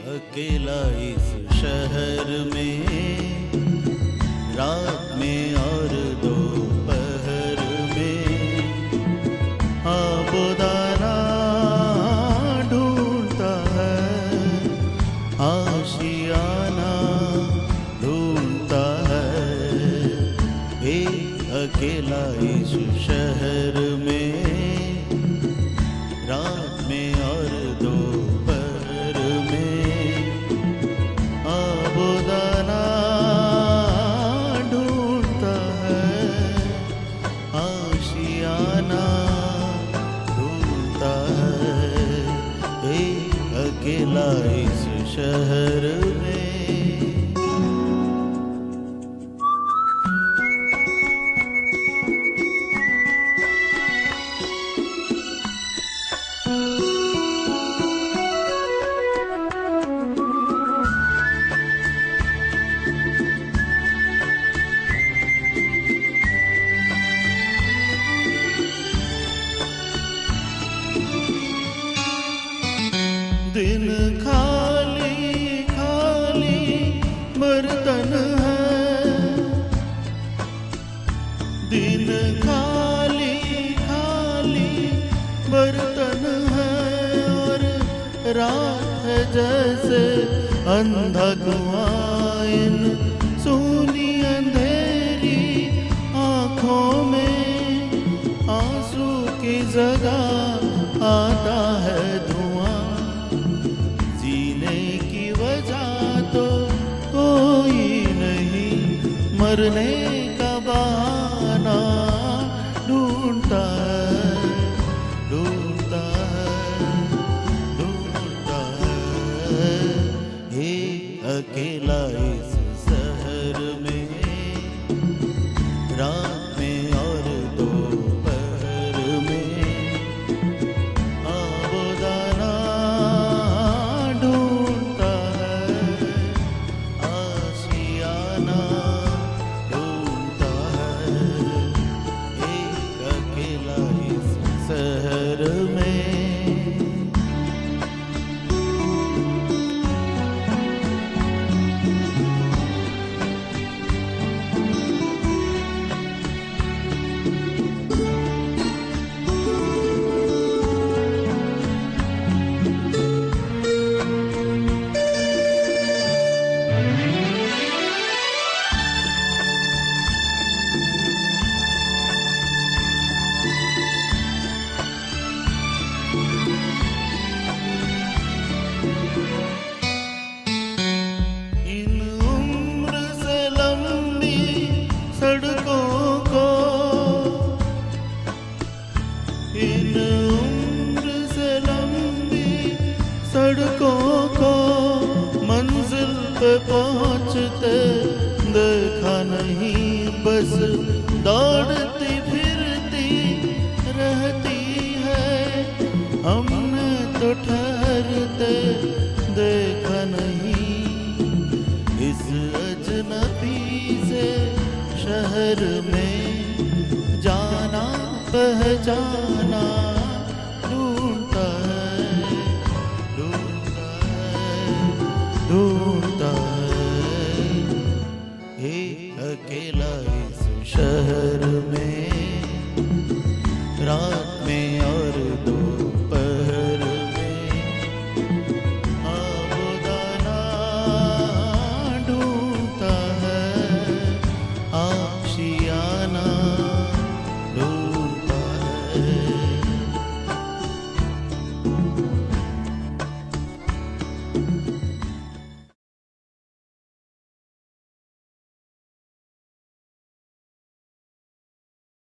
अकेला इस शहर में, रात में और दोपहर में, आबोदाना ढूंढता है, आशियाना ढूंढता है। एक अकेला इस शहर में, रात में और दोपहर में, आबोदाना ढूंढता है, आशियाना ढूंढता है। एक अकेला इस शहर में। दिन खाली खाली बर्तन है, दिन खाली खाली बर्तन है, और रात है जैसे अंधा कुआं इन सूनी अंधेरी आँखों में। आंसू की जगह आता है धुआं, जीने की वजह तो कोई नहीं, मरने का बहाना ढूंढता है, ढूंढता है, ढूंढता है। एक अकेला इस शहर में, रात में और दोपहर में, आबोदाना ढूंढता है, आशियाना ढूंढता है। एक अकेला इस शहर में। सड़कों को, इन उम्र से लंबी सड़कों को, मंजिल पे पहुंचते देखा नहीं, बस दौड़ती फिरती रहती है। हमने तो ठहरते देखा नहीं, इस अजनबी से शहर में जाना पहचाना